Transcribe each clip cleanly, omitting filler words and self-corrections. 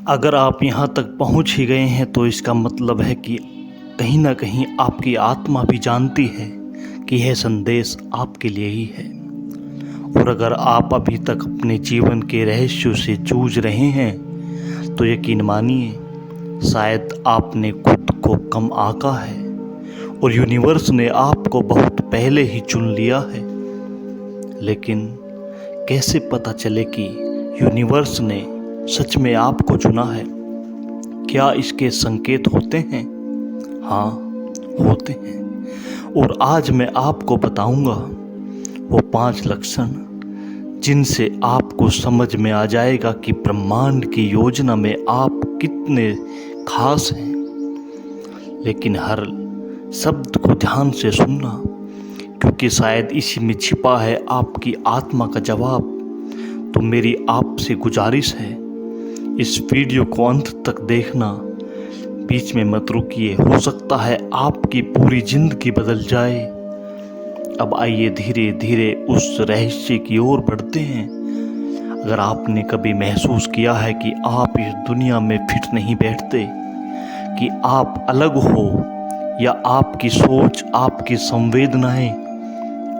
अगर आप यहाँ तक पहुँच ही गए हैं तो इसका मतलब है कि कहीं ना कहीं आपकी आत्मा भी जानती है कि यह संदेश आपके लिए ही है। और अगर आप अभी तक अपने जीवन के रहस्यों से जूझ रहे हैं तो यकीन मानिए शायद आपने खुद को कम आंका है और यूनिवर्स ने आपको बहुत पहले ही चुन लिया है। लेकिन कैसे पता चले कि यूनिवर्स ने सच में आपको चुना है? क्या इसके संकेत होते हैं? हाँ, होते हैं। और आज मैं आपको बताऊंगा वो 5 लक्षण जिनसे आपको समझ में आ जाएगा कि ब्रह्मांड की योजना में आप कितने खास हैं। लेकिन हर शब्द को ध्यान से सुनना, क्योंकि शायद इसी में छिपा है आपकी आत्मा का जवाब। तो मेरी आपसे गुजारिश है, इस वीडियो को अंत तक देखना, बीच में मत रुकिए। हो सकता है आपकी पूरी जिंदगी बदल जाए। अब आइए धीरे धीरे उस रहस्य की ओर बढ़ते हैं। अगर आपने कभी महसूस किया है कि आप इस दुनिया में फिट नहीं बैठते, कि आप अलग हो, या आपकी सोच, आपकी संवेदनाएं,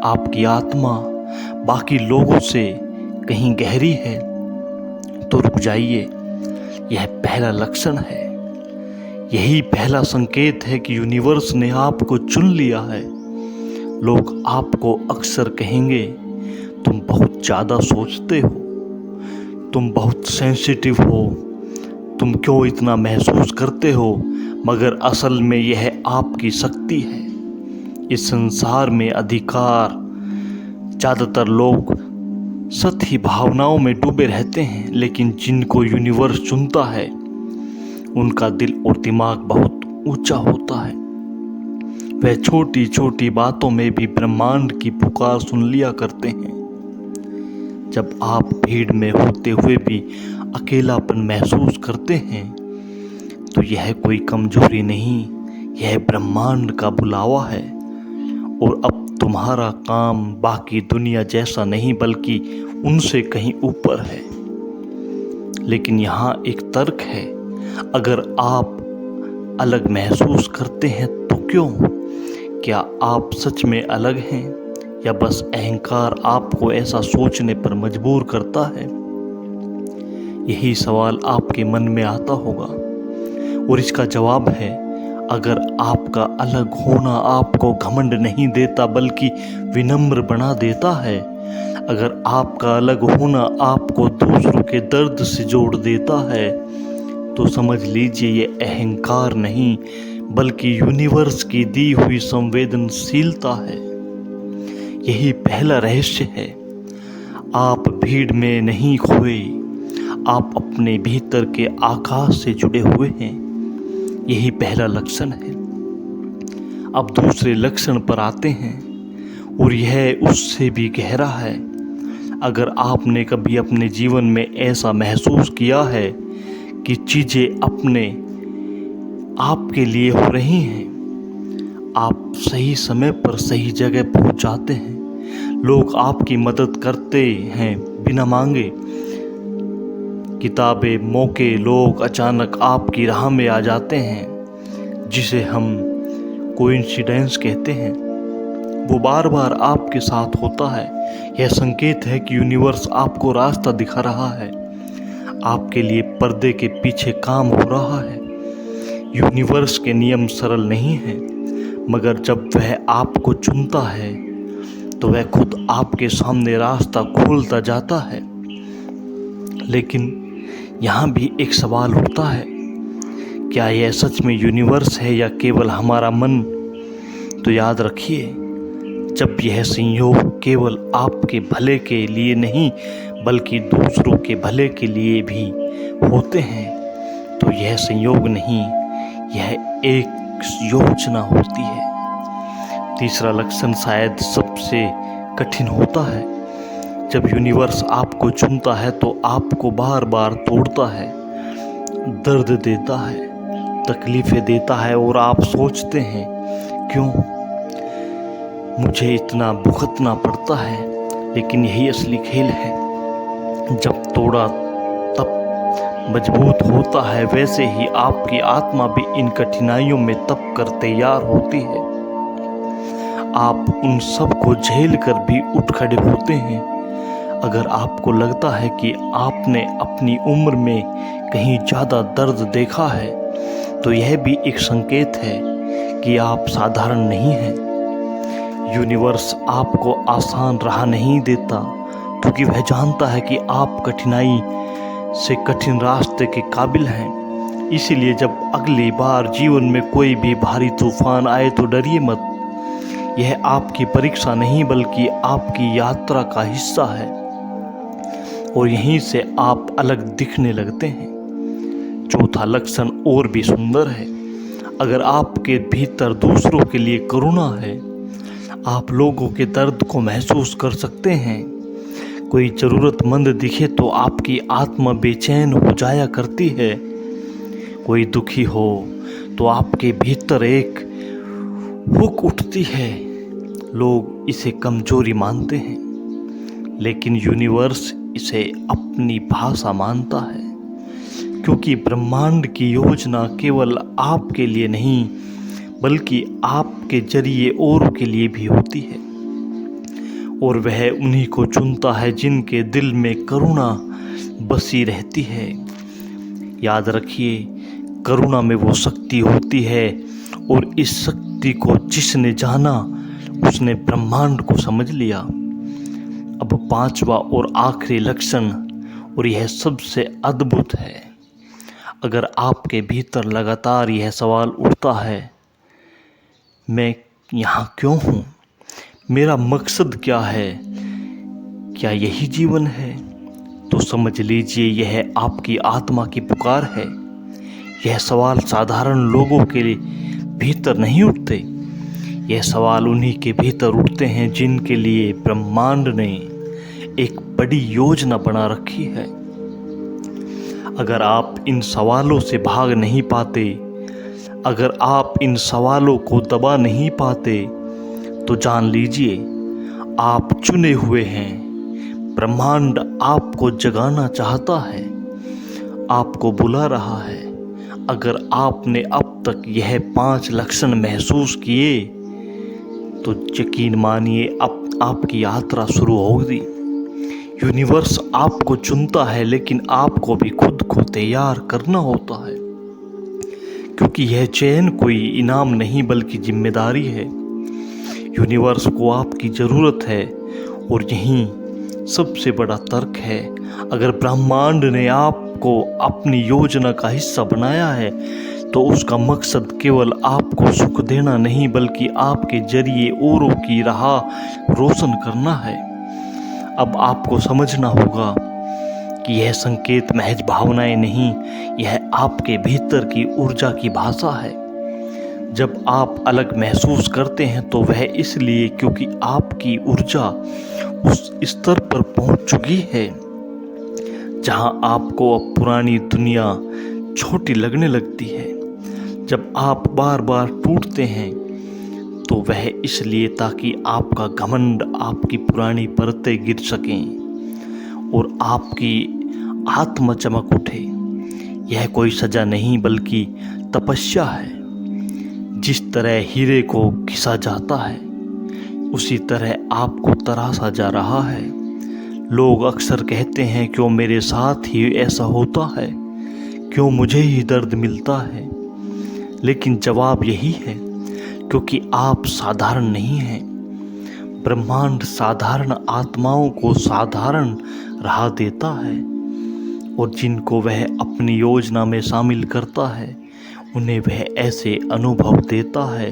आपकी आत्मा बाकी लोगों से कहीं गहरी है, तो रुक जाइए। यह पहला लक्षण है। यही पहला संकेत है कि यूनिवर्स ने आपको चुन लिया है। लोग आपको अक्सर कहेंगे, तुम बहुत ज़्यादा सोचते हो, तुम बहुत सेंसिटिव हो, तुम क्यों इतना महसूस करते हो? मगर असल में यह आपकी शक्ति है। इस संसार में अधिकार ज़्यादातर लोग सतही भावनाओं में डूबे रहते हैं, लेकिन जिनको यूनिवर्स चुनता है उनका दिल और दिमाग बहुत ऊंचा होता है। वह छोटी छोटी बातों में भी ब्रह्मांड की पुकार सुन लिया करते हैं। जब आप भीड़ में होते हुए भी अकेलापन महसूस करते हैं तो यह कोई कमजोरी नहीं, यह ब्रह्मांड का बुलावा है। और अब तुम्हारा काम बाकी दुनिया जैसा नहीं, बल्कि उनसे कहीं ऊपर है। लेकिन यहाँ एक तर्क है, अगर आप अलग महसूस करते हैं तो क्यों? क्या आप सच में अलग हैं, या बस अहंकार आपको ऐसा सोचने पर मजबूर करता है? यही सवाल आपके मन में आता होगा, और इसका जवाब है, अगर आपका अलग होना आपको घमंड नहीं देता बल्कि विनम्र बना देता है, अगर आपका अलग होना आपको दूसरों के दर्द से जोड़ देता है, तो समझ लीजिए ये अहंकार नहीं बल्कि यूनिवर्स की दी हुई संवेदनशीलता है। यही पहला रहस्य है। आप भीड़ में नहीं खोए, आप अपने भीतर के आकाश से जुड़े हुए हैं। यही पहला लक्षण है। अब दूसरे लक्षण पर आते हैं, और यह उससे भी गहरा है। अगर आपने कभी अपने जीवन में ऐसा महसूस किया है कि चीज़ें अपने आपके लिए हो रही हैं, आप सही समय पर सही जगह पहुंच जाते हैं, लोग आपकी मदद करते हैं बिना मांगे, किताबें, मौके, लोग अचानक आपकी राह में आ जाते हैं, जिसे हम कोइंसिडेंस कहते हैं। वो बार बार आपके साथ होता है। यह संकेत है कि यूनिवर्स आपको रास्ता दिखा रहा है, आपके लिए पर्दे के पीछे काम हो रहा है। यूनिवर्स के नियम सरल नहीं हैं, मगर जब वह आपको चुनता है तो वह खुद आपके सामने रास्ता खोलता जाता है। लेकिन यहाँ भी एक सवाल उठता है, क्या यह सच में यूनिवर्स है या केवल हमारा मन? तो याद रखिए, जब यह संयोग केवल आपके भले के लिए नहीं बल्कि दूसरों के भले के लिए भी होते हैं, तो यह संयोग नहीं, यह एक योजना होती है। तीसरा लक्षण शायद सबसे कठिन होता है। जब यूनिवर्स आपको चुनता है तो आपको बार बार तोड़ता है, दर्द देता है, तकलीफें देता है, और आप सोचते हैं, क्यों मुझे इतना भुगतना पड़ता है? लेकिन यही असली खेल है। जब तोड़ा तब मजबूत होता है, वैसे ही आपकी आत्मा भी इन कठिनाइयों में तप कर तैयार होती है। आप उन सब को झेल कर भी उठ खड़े होते हैं। अगर आपको लगता है कि आपने अपनी उम्र में कहीं ज़्यादा दर्द देखा है, तो यह भी एक संकेत है कि आप साधारण नहीं हैं। यूनिवर्स आपको आसान राह नहीं देता, क्योंकि वह जानता है कि आप कठिनाई से कठिन रास्ते के काबिल हैं। इसीलिए जब अगली बार जीवन में कोई भी भारी तूफान आए तो डरिए मत। यह आपकी परीक्षा नहीं बल्कि आपकी यात्रा का हिस्सा है, और यहीं से आप अलग दिखने लगते हैं। चौथा लक्षण और भी सुंदर है। अगर आपके भीतर दूसरों के लिए करुणा है, आप लोगों के दर्द को महसूस कर सकते हैं। कोई ज़रूरतमंद दिखे तो आपकी आत्मा बेचैन हो जाया करती है। कोई दुखी हो तो आपके भीतर एक हुक उठती है। लोग इसे कमजोरी मानते हैं, लेकिन यूनिवर्स इसे अपनी भाषा मानता है, क्योंकि ब्रह्मांड की योजना केवल आपके लिए नहीं बल्कि आपके जरिए औरों के लिए भी होती है। और वह उन्हीं को चुनता है जिनके दिल में करुणा बसी रहती है। याद रखिए, करुणा में वो शक्ति होती है, और इस शक्ति को जिसने जाना उसने ब्रह्मांड को समझ लिया। अब पांचवा और आखिरी लक्षण, और यह सबसे अद्भुत है। अगर आपके भीतर लगातार यह सवाल उठता है, मैं यहाँ क्यों हूँ, मेरा मकसद क्या है, क्या यही जीवन है, तो समझ लीजिए यह आपकी आत्मा की पुकार है। यह सवाल साधारण लोगों के भीतर नहीं उठते। यह सवाल उन्हीं के भीतर उठते हैं जिनके लिए ब्रह्मांड ने एक बड़ी योजना बना रखी है। अगर आप इन सवालों से भाग नहीं पाते, अगर आप इन सवालों को दबा नहीं पाते, तो जान लीजिए आप चुने हुए हैं। ब्रह्मांड आपको जगाना चाहता है, आपको बुला रहा है। अगर आपने अब तक यह 5 लक्षण महसूस किए, तो यकीन मानिए अब आपकी यात्रा शुरू होगी। यूनिवर्स आपको चुनता है, लेकिन आपको भी खुद को तैयार करना होता है, क्योंकि यह चयन कोई इनाम नहीं बल्कि जिम्मेदारी है। यूनिवर्स को आपकी ज़रूरत है, और यही सबसे बड़ा तर्क है। अगर ब्रह्मांड ने आपको अपनी योजना का हिस्सा बनाया है, तो उसका मकसद केवल आपको सुख देना नहीं बल्कि आपके जरिए औरों की राह रोशन करना है। अब आपको समझना होगा कि यह संकेत महज भावनाएं नहीं, यह आपके भीतर की ऊर्जा की भाषा है। जब आप अलग महसूस करते हैं तो वह इसलिए क्योंकि आपकी ऊर्जा उस स्तर पर पहुंच चुकी है जहां आपको अब पुरानी दुनिया छोटी लगने लगती है। जब आप बार बार टूटते हैं तो वह इसलिए ताकि आपका घमंड, आपकी पुरानी परतें गिर सकें और आपकी आत्मा चमक उठे। यह कोई सजा नहीं बल्कि तपस्या है। जिस तरह हीरे को घिसा जाता है, उसी तरह आपको तराशा जा रहा है। लोग अक्सर कहते हैं, क्यों मेरे साथ ही ऐसा होता है, क्यों मुझे ही दर्द मिलता है। लेकिन जवाब यही है, क्योंकि आप साधारण नहीं हैं। ब्रह्मांड साधारण आत्माओं को साधारण राह देता है, और जिनको वह अपनी योजना में शामिल करता है उन्हें वह ऐसे अनुभव देता है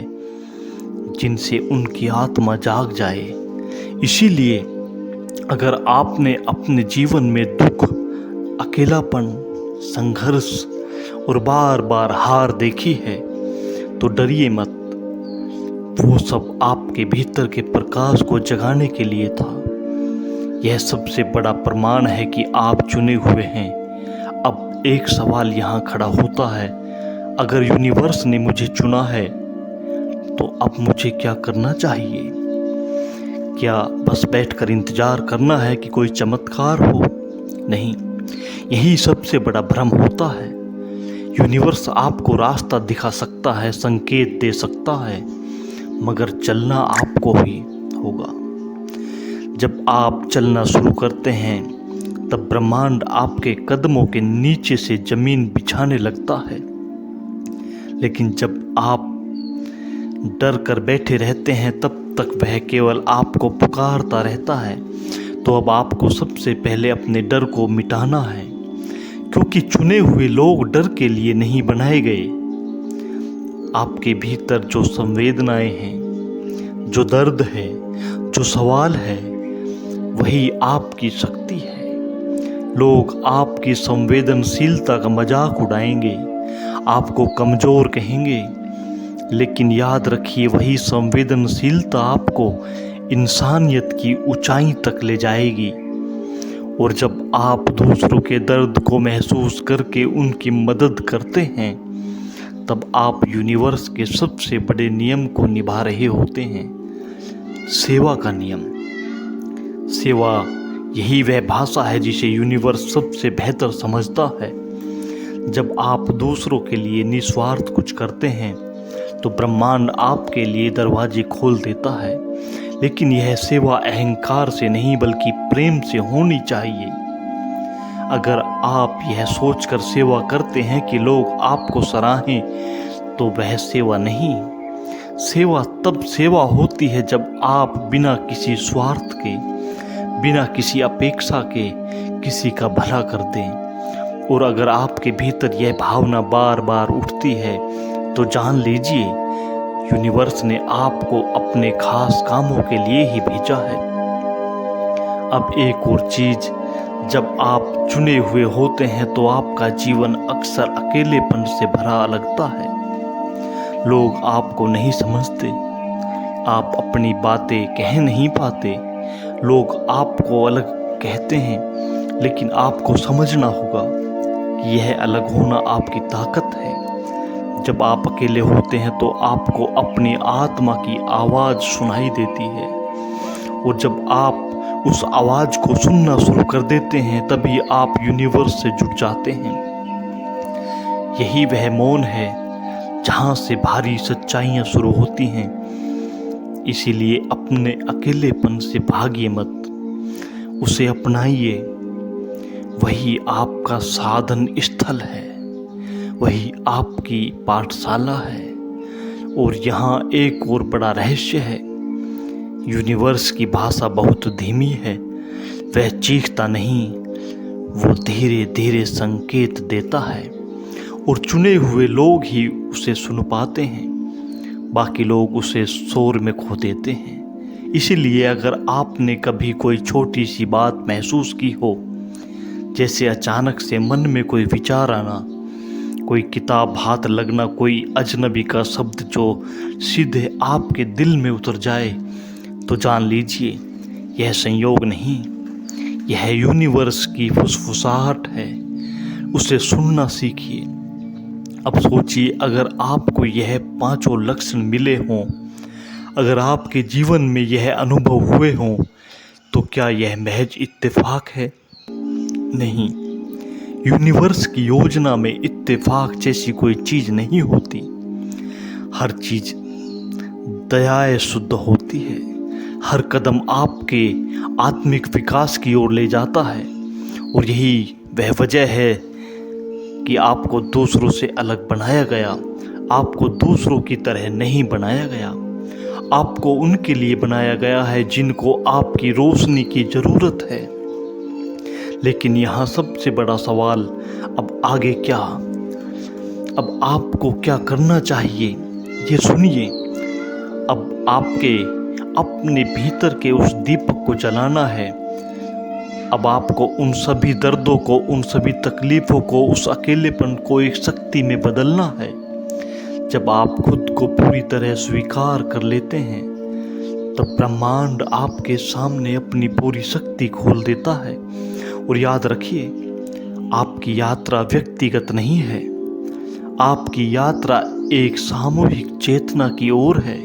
जिनसे उनकी आत्मा जाग जाए। इसीलिए अगर आपने अपने जीवन में दुख, अकेलापन, संघर्ष और बार बार हार देखी है, तो डरिए मत। वो सब आपके भीतर के प्रकाश को जगाने के लिए था। यह सबसे बड़ा प्रमाण है कि आप चुने हुए हैं। अब एक सवाल यहाँ खड़ा होता है, अगर यूनिवर्स ने मुझे चुना है तो अब मुझे क्या करना चाहिए? क्या बस बैठकर इंतजार करना है कि कोई चमत्कार हो? नहीं, यही सबसे बड़ा भ्रम होता है। यूनिवर्स आपको रास्ता दिखा सकता है, संकेत दे सकता है, मगर चलना आपको ही होगा। जब आप चलना शुरू करते हैं तब ब्रह्मांड आपके कदमों के नीचे से जमीन बिछाने लगता है। लेकिन जब आप डर कर बैठे रहते हैं तब तक वह केवल आपको पुकारता रहता है। तो अब आपको सबसे पहले अपने डर को मिटाना है, क्योंकि चुने हुए लोग डर के लिए नहीं बनाए गए। आपके भीतर जो संवेदनाएं हैं, जो दर्द है, जो सवाल है, वही आपकी शक्ति है। लोग आपकी संवेदनशीलता का मजाक उड़ाएंगे, आपको कमज़ोर कहेंगे, लेकिन याद रखिए वही संवेदनशीलता आपको इंसानियत की ऊंचाई तक ले जाएगी। और जब आप दूसरों के दर्द को महसूस करके उनकी मदद करते हैं तब आप यूनिवर्स के सबसे बड़े नियम को निभा रहे होते हैं, सेवा का नियम। सेवा यही वह भाषा है जिसे यूनिवर्स सबसे बेहतर समझता है। जब आप दूसरों के लिए निस्वार्थ कुछ करते हैं तो ब्रह्मांड आपके लिए दरवाजे खोल देता है। लेकिन यह सेवा अहंकार से नहीं बल्कि प्रेम से होनी चाहिए। अगर आप यह सोचकर सेवा करते हैं कि लोग आपको सराहें तो वह सेवा नहीं। सेवा तब सेवा होती है जब आप बिना किसी स्वार्थ के, बिना किसी अपेक्षा के किसी का भला कर दें। और अगर आपके भीतर यह भावना बार बार उठती है तो जान लीजिए यूनिवर्स ने आपको अपने खास कामों के लिए ही भेजा है। अब एक और चीज, जब आप चुने हुए होते हैं तो आपका जीवन अक्सर अकेलेपन से भरा लगता है। लोग आपको नहीं समझते, आप अपनी बातें कह नहीं पाते, लोग आपको अलग कहते हैं, लेकिन आपको समझना होगा कि यह अलग होना आपकी ताकत है। जब आप अकेले होते हैं तो आपको अपनी आत्मा की आवाज़ सुनाई देती है, और जब आप उस आवाज़ को सुनना शुरू कर देते हैं तभी आप यूनिवर्स से जुड़ जाते हैं। यही वह मौन है जहाँ से भारी सच्चाइयाँ शुरू होती हैं। इसीलिए अपने अकेलेपन से भागिए मत, उसे अपनाइए। वही आपका साधन स्थल है, वही आपकी पाठशाला है। और यहाँ एक और बड़ा रहस्य है, यूनिवर्स की भाषा बहुत धीमी है। वह चीखता नहीं, वो धीरे धीरे संकेत देता है, और चुने हुए लोग ही उसे सुन पाते हैं। बाकी लोग उसे शोर में खो देते हैं। इसीलिए अगर आपने कभी कोई छोटी सी बात महसूस की हो, जैसे अचानक से मन में कोई विचार आना, कोई किताब हाथ लगना, कोई अजनबी का शब्द जो सीधे आपके दिल में उतर जाए, तो जान लीजिए यह संयोग नहीं, यह यूनिवर्स की फुसफुसाहट है। उसे सुनना सीखिए। अब सोचिए, अगर आपको यह पांचों लक्षण मिले हों, अगर आपके जीवन में यह अनुभव हुए हों, तो क्या यह महज इत्तेफाक है? नहीं, यूनिवर्स की योजना में इत्तेफाक जैसी कोई चीज़ नहीं होती। हर चीज़ दयाए शुद्ध होती है। हर कदम आपके आत्मिक विकास की ओर ले जाता है, और यही वह वजह है कि आपको दूसरों से अलग बनाया गया। आपको दूसरों की तरह नहीं बनाया गया, आपको उनके लिए बनाया गया है जिनको आपकी रोशनी की ज़रूरत है। लेकिन यहाँ सबसे बड़ा सवाल, अब आगे क्या? अब आपको क्या करना चाहिए, ये सुनिए। अब आपके अपने भीतर के उस दीपक को जलाना है। अब आपको उन सभी दर्दों को, उन सभी तकलीफ़ों को, उस अकेलेपन को एक शक्ति में बदलना है। जब आप खुद को पूरी तरह स्वीकार कर लेते हैं तब ब्रह्मांड आपके सामने अपनी पूरी शक्ति खोल देता है। और याद रखिए, आपकी यात्रा व्यक्तिगत नहीं है, आपकी यात्रा एक सामूहिक चेतना की ओर है।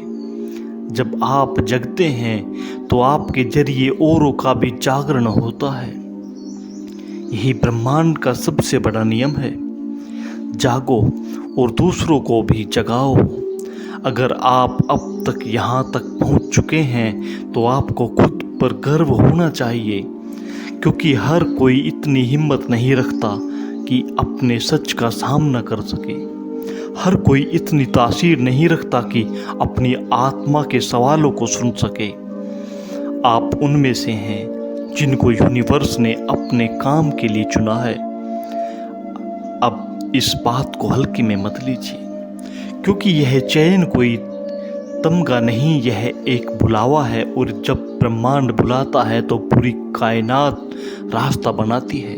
जब आप जगते हैं तो आपके जरिए औरों का भी जागरण होता है। यही ब्रह्मांड का सबसे बड़ा नियम है। जागो और दूसरों को भी जगाओ। अगर आप अब तक यहाँ तक पहुँच चुके हैं तो आपको खुद पर गर्व होना चाहिए, क्योंकि हर कोई इतनी हिम्मत नहीं रखता कि अपने सच का सामना कर सके। हर कोई इतनी तासीर नहीं रखता कि अपनी आत्मा के सवालों को सुन सके। आप उनमें से हैं जिनको यूनिवर्स ने अपने काम के लिए चुना है। अब इस बात को हल्के में मत लीजिए, क्योंकि यह चयन कोई तमगा नहीं, यह एक बुलावा है। और जब ब्रह्मांड बुलाता है तो पूरी कायनात रास्ता बनाती है।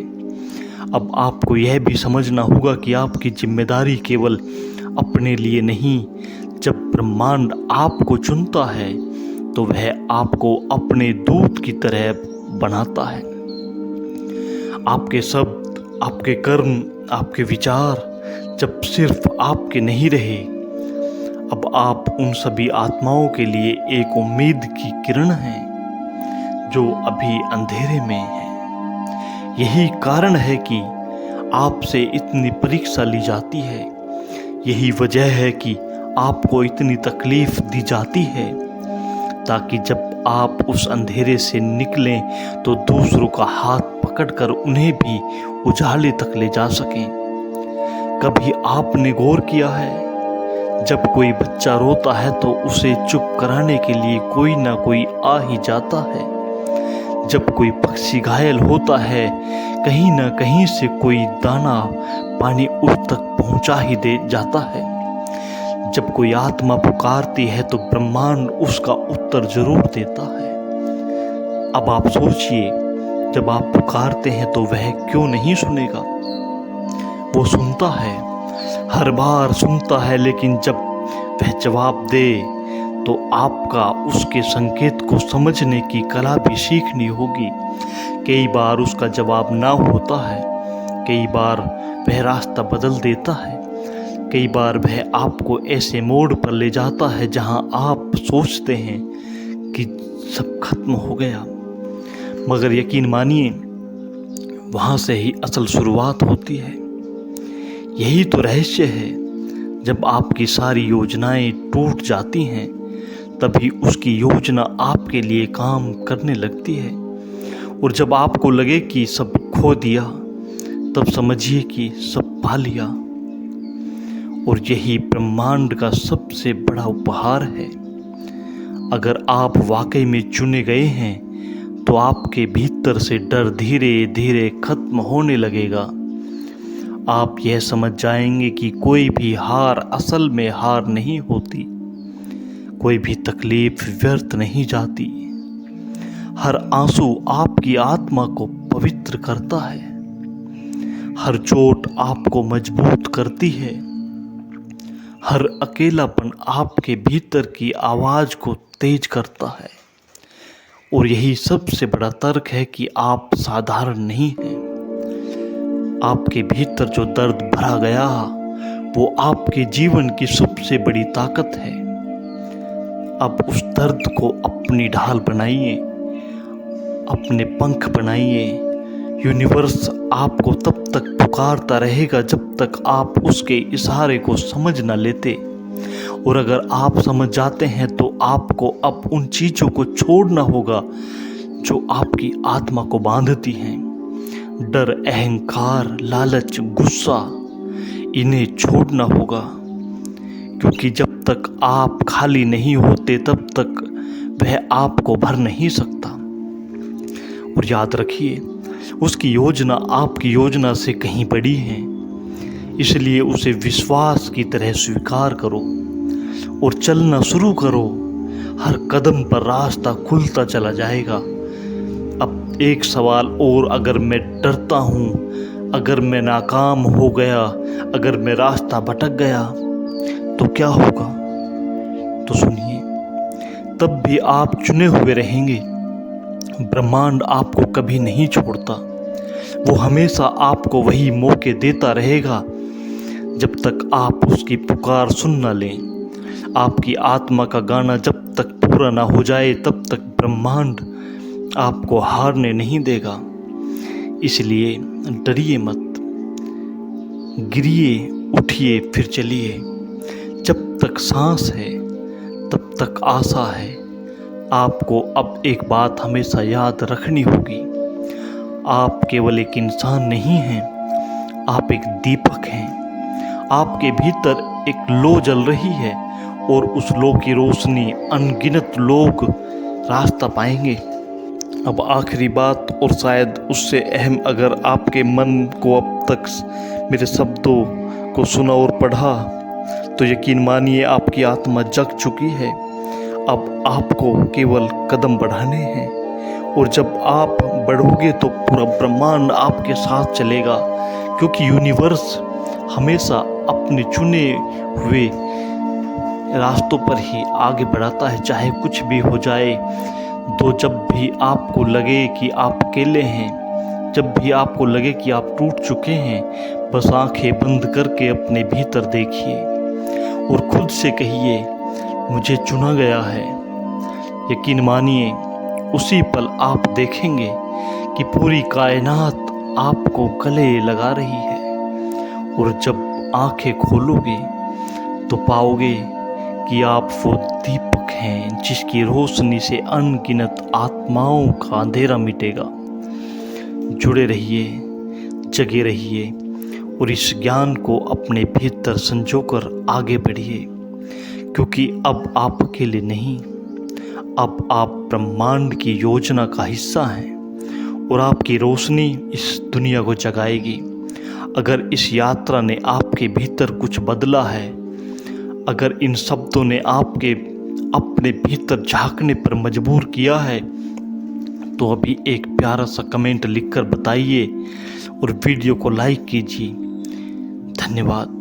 अब आपको यह भी समझना होगा कि आपकी जिम्मेदारी केवल अपने लिए नहीं। जब ब्रह्मांड आपको चुनता है तो वह आपको अपने दूत की तरह बनाता है। आपके शब्द, आपके कर्म, आपके विचार जब सिर्फ आपके नहीं रहे, अब आप उन सभी आत्माओं के लिए एक उम्मीद की किरण हैं जो अभी अंधेरे में है। यही कारण है कि आपसे इतनी परीक्षा ली जाती है। यही वजह है कि आपको इतनी तकलीफ दी जाती है, ताकि जब आप उस अंधेरे से निकलें तो दूसरों का हाथ पकड़कर उन्हें भी उजाले तक ले जा सकें। कभी आपने गौर किया है, जब कोई बच्चा रोता है तो उसे चुप कराने के लिए कोई ना कोई आ ही जाता है। जब कोई पक्षी घायल होता है, कहीं ना कहीं से कोई दाना पानी उस तक पहुंचा ही दे जाता है। जब कोई आत्मा पुकारती है तो ब्रह्मांड उसका उत्तर जरूर देता है। अब आप सोचिए, जब आप पुकारते हैं तो वह क्यों नहीं सुनेगा? वो सुनता है, हर बार सुनता है, लेकिन जब वह जवाब दे तो आपका उसके संकेत को समझने की कला भी सीखनी होगी। कई बार उसका जवाब ना होता है, कई बार वह रास्ता बदल देता है, कई बार वह आपको ऐसे मोड़ पर ले जाता है जहां आप सोचते हैं कि सब खत्म हो गया, मगर यकीन मानिए वहां से ही असल शुरुआत होती है। यही तो रहस्य है। जब आपकी सारी योजनाएं टूट जाती हैं, तभी उसकी योजना आपके लिए काम करने लगती है। और जब आपको लगे कि सब खो दिया, तब समझिए कि सब पा लिया। और यही ब्रह्मांड का सबसे बड़ा उपहार है। अगर आप वाकई में चुने गए हैं तो आपके भीतर से डर धीरे धीरे खत्म होने लगेगा। आप यह समझ जाएंगे कि कोई भी हार असल में हार नहीं होती, कोई भी तकलीफ व्यर्थ नहीं जाती। हर आंसू आपकी आत्मा को पवित्र करता है, हर चोट आपको मजबूत करती है, हर अकेलापन आपके भीतर की आवाज को तेज करता है। और यही सबसे बड़ा तर्क है कि आप साधारण नहीं हैं। आपके भीतर जो दर्द भरा गया, वो आपके जीवन की सबसे बड़ी ताकत है। अब उस दर्द को अपनी ढाल बनाइए, अपने पंख बनाइए। यूनिवर्स आपको तब तक पुकारता रहेगा जब तक आप उसके इशारे को समझ न लेते। और अगर आप समझ जाते हैं तो आपको अब उन चीज़ों को छोड़ना होगा जो आपकी आत्मा को बांधती हैं। डर, अहंकार, लालच, गुस्सा, इन्हें छोड़ना होगा, क्योंकि जब तक आप खाली नहीं होते तब तक वह आपको भर नहीं सकता। और याद रखिए, उसकी योजना आपकी योजना से कहीं बड़ी है, इसलिए उसे विश्वास की तरह स्वीकार करो और चलना शुरू करो। हर कदम पर रास्ता खुलता चला जाएगा। अब एक सवाल और, अगर मैं डरता हूँ, अगर मैं नाकाम हो गया, अगर मैं रास्ता भटक गया तो क्या होगा? तो सुनिए, तब भी आप चुने हुए रहेंगे। ब्रह्मांड आपको कभी नहीं छोड़ता। वो हमेशा आपको वही मौके देता रहेगा जब तक आप उसकी पुकार सुन न लें। आपकी आत्मा का गाना जब तक पूरा ना हो जाए तब तक ब्रह्मांड आपको हारने नहीं देगा। इसलिए डरिए मत, गिरिए उठिए फिर चलिए। जब तक सांस है तब तक आशा है। आपको अब एक बात हमेशा याद रखनी होगी, आप केवल एक इंसान नहीं हैं, आप एक दीपक हैं। आपके भीतर एक लौ जल रही है और उस लौ की रोशनी अनगिनत लोग रास्ता पाएंगे। अब आखिरी बात और शायद उससे अहम, अगर आपके मन को अब तक मेरे शब्दों को सुना और पढ़ा तो यकीन मानिए आपकी आत्मा जग चुकी है। अब आपको केवल कदम बढ़ाने हैं और जब आप बढ़ोगे तो पूरा ब्रह्मांड आपके साथ चलेगा, क्योंकि यूनिवर्स हमेशा अपने चुने हुए रास्तों पर ही आगे बढ़ाता है, चाहे कुछ भी हो जाए। तो जब भी आपको लगे कि आप अकेले हैं, जब भी आपको लगे कि आप टूट चुके हैं, बस आंखें बंद करके अपने भीतर देखिए और खुद से कहिए मुझे चुना गया है। यकीन मानिए उसी पल आप देखेंगे कि पूरी कायनात आपको गले लगा रही है। और जब आंखें खोलोगे तो पाओगे कि आप वो दीपक हैं जिसकी रोशनी से अनगिनत आत्माओं का अंधेरा मिटेगा। जुड़े रहिए, जगे रहिए और इस ज्ञान को अपने भीतर संजोकर आगे बढ़िए, क्योंकि अब आप अकेले नहीं, अब आप ब्रह्मांड की योजना का हिस्सा हैं और आपकी रोशनी इस दुनिया को जगाएगी। अगर इस यात्रा ने आपके भीतर कुछ बदला है, अगर इन शब्दों ने आपके अपने भीतर झांकने पर मजबूर किया है, तो अभी एक प्यारा सा कमेंट लिखकर बताइए और वीडियो को लाइक कीजिए। धन्यवाद।